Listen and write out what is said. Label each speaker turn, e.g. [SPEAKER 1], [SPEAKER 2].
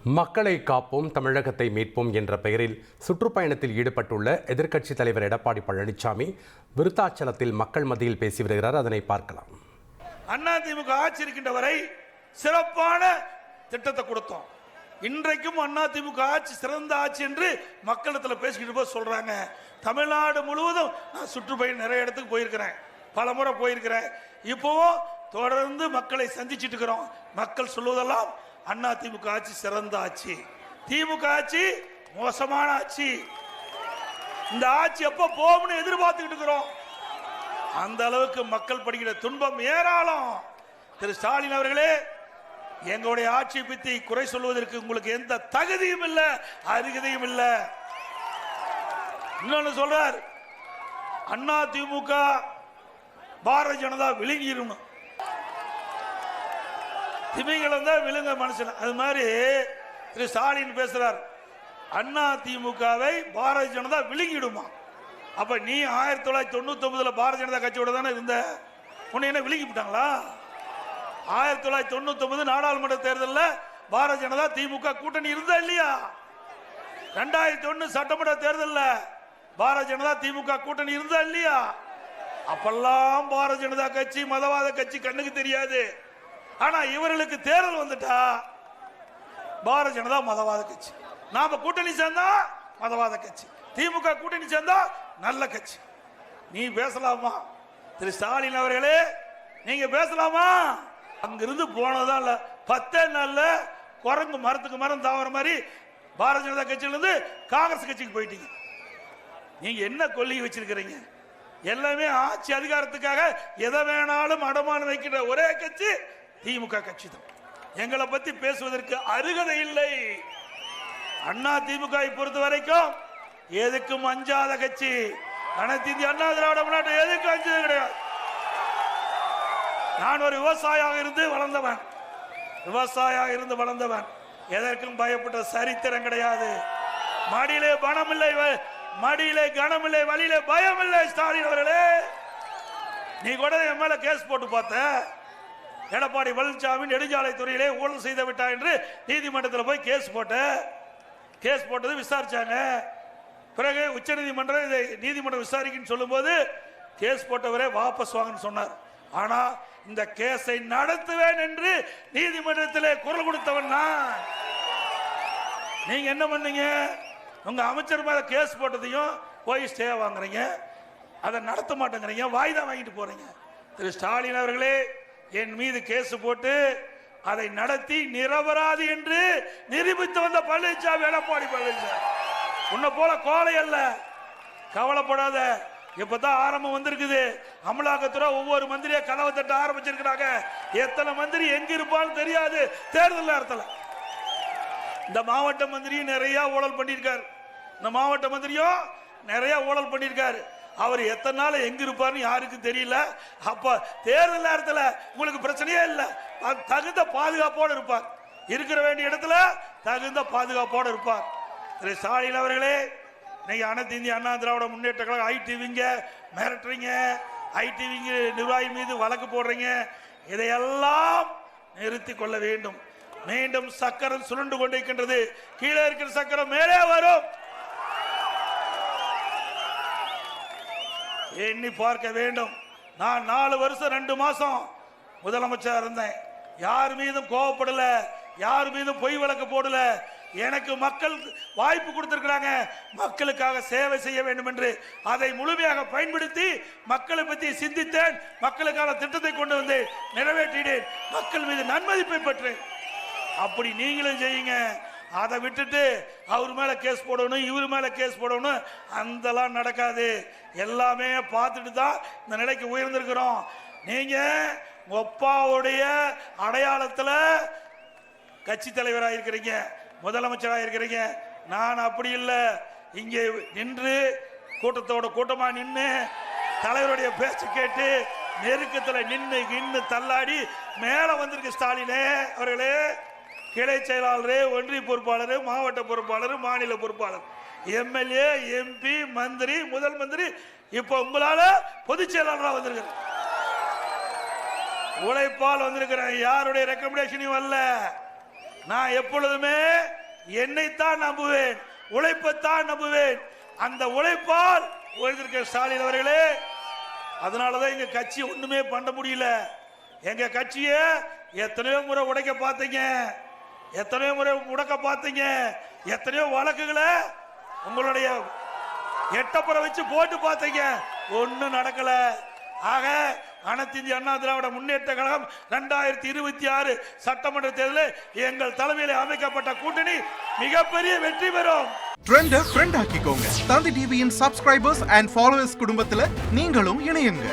[SPEAKER 1] மக்களை காப்போம் தமிழகத்தை மீட்போம் என்ற பெயரில் சுற்றுப்பயணத்தில் ஈடுபட்டுள்ள எதிர்க்கட்சித் தலைவர் எடப்பாடி பழனிசாமி விருத்தாச்சலத்தில் மக்கள் மத்தியில் பேசி வருகிறார். அதனை பார்க்கலாம்.
[SPEAKER 2] அதிமுக ஆட்சி இருக்கின்ற வரை சிறப்பான திட்டத்தை கொடுத்தோம். இன்றைக்கும் அதிமுக ஆட்சி சிறந்த ஆட்சி என்று மக்களிடத்தில் பேசிக்கிட்டு போது சொல்றாங்க. தமிழ்நாடு முழுவதும் நான் சுற்றுப்பயணம் நிறைய இடத்துக்கு போயிருக்கிறேன், பல முறை போயிருக்கிறேன். இப்போவும் தொடர்ந்து மக்களை சந்திச்சுட்டு இருக்கிறோம். மக்கள் சொல்வதெல்லாம் அதிமுக ஆட்சி சிறந்த ஆட்சி, திமுக ஆட்சி மோசமான ஆட்சி. இந்த ஆட்சி எப்ப போகும்னு எதிர்பார்த்துக்கிட்டு இருக்கிறோம். அந்த அளவுக்கு மக்கள் படுகிற துன்பம் ஏராளம். திரு ஸ்டாலின் அவர்களே, எங்களுடைய ஆட்சியை பற்றி குறை சொல்வதற்கு உங்களுக்கு எந்த தகுதியும் இல்லை, அருகதையும் இல்லை. இன்னொன்னு சொல்றார், அதிமுக பாரதிய ஜனதா விழுங்கிரும், திமிங்கலம் தான் விழுங்க மனுஷன். அது மாதிரி திரு ஸ்டாலின் பேசுறார், அதிமுகவை பாரதிய ஜனதா விழுங்கிடுமா. அப்ப நீ 1999 பாரதிய ஜனதா கட்சியோட தானே இருந்த, உன்னை என்ன விழுங்கி விட்டாங்களா? 1999 நாடாளுமன்ற தேர்தலில் பாரதிய ஜனதா திமுக கூட்டணி இருந்தா இல்லையா? 2001 சட்டமன்ற தேர்தலில் பாரதிய ஜனதா திமுக கூட்டணி இருந்தா இல்லையா? அப்பெல்லாம் பாரதிய ஜனதா கட்சி மதவாத கட்சி கண்ணுக்கு தெரியாது. ஆனா இவர்களுக்கு தேர்தல் வந்துட்டா பாரதிய ஜனதா மதவாத கட்சி, நாம கூட்டணி சேர்ந்தா மதவாத கட்சி, திமுக கூட்டணி சேர்ந்தா நல்ல கட்சி. நீ பேசலாமா திரு ஸ்டாலின் அவர்களே? நீங்க பேசலாமா? அங்கிருந்து போனதான் இல்ல, 10 நாள்ல குரங்கு மரத்துக்கு மரம் தாவற மாதிரி பாரதிய ஜனதா கட்சியிலிருந்து காங்கிரஸ் கட்சிக்கு போயிட்டீங்க. நீங்க என்ன கொள்கை வச்சிருக்கிறீங்க? எல்லாமே ஆட்சி அதிகாரத்துக்காக எதை வேணாலும் அடமானம் வைக்கிற ஒரே கட்சி திமுக கட்சி தான். எங்களை பத்தி பேசுவதற்கு அருகதை இல்லை. அண்ணா திமுக பொறுத்த வரைக்கும் எதுக்கும் அஞ்சாத கட்சி. அனைத்து இந்திய அண்ணா திராவிட முன்னேற்ற எதுக்கும் அஞ்சது கிடையாது. நான் ஒரு விவசாயியாக இருந்து வளர்ந்தவன், எதற்கும் பயப்பட்ட சரித்திரம் கிடையாது. மடியிலே பணம் இல்லை, மடியிலே கனம் இல்லை, வழியிலே பயம் இல்லை. ஸ்டாலின் அவர்களே, நீ கூட என் மேல கேஸ் போட்டு பார்த்த. எடப்பாடி பழனிசாமி நெடுஞ்சாலை துறையிலே ஊழல் செய்து விட்டா என்று நீதிமன்றத்தில் போய் கேஸ் போட்டது விசாரிச்சாங்க. பிறகு உச்ச நீதிமன்றம் இதை நீதிமன்றம் விசாரிக்கன்னு சொல்லும் போது கேஸ் போட்டவரே வாபஸ் வாங்கன்னு சொன்னார். ஆனா இந்த கேஸை நடத்துவேன் என்று நீதிமன்றத்திலே குரல் கொடுத்தவன் நான். நீங்க என்ன பண்ணீங்க? உங்க அமைச்சர் மேல கேஸ் போட்டதையும் போய் ஸ்டே வாங்குறீங்க, அதை நடத்த மாட்டேங்கிறீங்க, வாய்தா வாங்கிட்டு போறீங்க. திரு ஸ்டாலின் அவர்களே, என் மீது கேஸ் போட்டு அதை நடத்தி நிரபராதி என்று நிரூபித்து வந்த பழனிசாமி, எடப்பாடி பழனிசாமி உன்னை போல கோலை அல்ல. கவலைப்படாத, இப்பதான் ஆரம்பம் வந்திருக்குது. அமலாக்கத்துறை ஒவ்வொரு மந்திரியா கனவு தட்ட ஆரம்பிச்சிருக்கிறாங்க. எத்தனை மந்திரி எங்க இருப்பான்னு தெரியாது தேர்தல் நேரத்தில். இந்த மாவட்ட மந்திரியும் நிறைய ஊழல் பண்ணியிருக்காரு, அவர் எத்தனை நாள் எங்க இருப்பார்னு யாருக்கும் தெரியல. அப்ப தேர்தல் நேரத்தில் உங்களுக்கு பிரச்சனையே இல்லை, தகுந்த பாதுகாப்போடு இருப்பார், இருக்கிற வேண்டிய இடத்துல தகுந்த பாதுகாப்போடு இருப்பார். திரு ஸ்டாலின் அவர்களே, நீங்க அனைத்து இந்திய அண்ணா திராவிட முன்னேற்ற கழகம் ஐடிவிங்க மிரட்டுறீங்க, ஐடிவிங்க நிர்வாகி மீது வழக்கு போடுறீங்க. இதையெல்லாம் நிறுத்தி கொள்ள வேண்டும். மீண்டும் சக்கரம் சுருண்டு கொண்டிருக்கின்றது, கீழே இருக்கிற சக்கரம் மேலே வரும். எண்ணி பார்க்க வேண்டும். நான் 4 வருஷம் 2 மாசம் முதலமைச்சர் இருந்தேன். யார் மீதும் கோவப்படல, யார் மீதும் பொய் வழக்கு போடல. எனக்கு மக்கள் வாய்ப்பு கொடுத்திருக்கிறாங்க, மக்களுக்காக சேவை செய்ய வேண்டும் என்று அதை முழுமையாக பயன்படுத்தி மக்களை பற்றி சிந்தித்தேன். மக்களுக்கான திட்டத்தை கொண்டு வந்து நிறைவேற்றினேன், மக்கள் மீது நன்மதிப்பை பெற்றேன். அப்படி நீங்களும் செய்யுங்க. அதை விட்டுட்டு அவர் மேல கேஸ் போடணும், இவர் மேல கேஸ் போடணும், அதெல்லாம் நடக்காது. எல்லாமே பார்த்துட்டு தான் இந்த நிலைக்கு உயர்ந்திருக்கிறோம். நீங்க ஒப்பாவுடைய அடையாளத்தில் கட்சி தலைவராக இருக்கிறீங்க, முதலமைச்சராக இருக்கிறீங்க. நான் அப்படி இல்லை. இங்கே நின்று கூட்டமா நின்று தலைவருடைய பேச்சு கேட்டு நெருக்கத்தில் நின்று தள்ளாடி மேல வந்திருக்கு ஸ்டாலினே அவர்களே. கிளை செயலாளர், ஒன்றிய பொறுப்பாளர், மாவட்ட பொறுப்பாளர், மாநில பொறுப்பாளர், எம்எல்ஏ, எம்பி, மந்திரி, முதல் மந்திரி, இப்ப உங்களால பொதுச் செயலாளராக வந்திருக்கிறேன். உழைப்பால் வந்திருக்கிறேன், யாருடைய ரெக்கமெண்டேஷனையும் அல்ல. நான் எப்பொழுதுமே என்னைத்தான் நம்புவேன், உழைப்பைத்தான் நம்புவேன். அந்த உழைப்பால் உயர்ந்திருக்க ஸ்டாலின் அவர்களே, அதனாலதான் எங்க கட்சி ஒண்ணுமே பண்ண முடியல. எங்க கட்சிய எத்தனையோ முறை உடைக்க பார்த்தீங்க, எத்தனையோ முறை முடக்க பார்த்தீங்க, எத்தனையோ வழக்குகளை உங்களுடைய எட்டப்புறம் வச்சு போட்டு பார்த்தீங்க, ஒன்னும் நடக்கல. ஆக அனைத்து இந்திய அண்ணா திராவிட முன்னேற்ற கழகம் 2026 சட்டமன்ற தேர்தலில் எங்கள் தலைமையில் அமைக்கப்பட்ட கூட்டணி மிகப்பெரிய வெற்றி பெறும்.
[SPEAKER 3] ட்ரெண்ட ஃப்ரெண்ட் ஆக்கிக்கோங்க. தந்தி டிவியின் சப்ஸ்கிரைபர்ஸ் அண்ட் ஃபாலோவர்ஸ் குடும்பத்துல நீங்களும் இணையுங்க.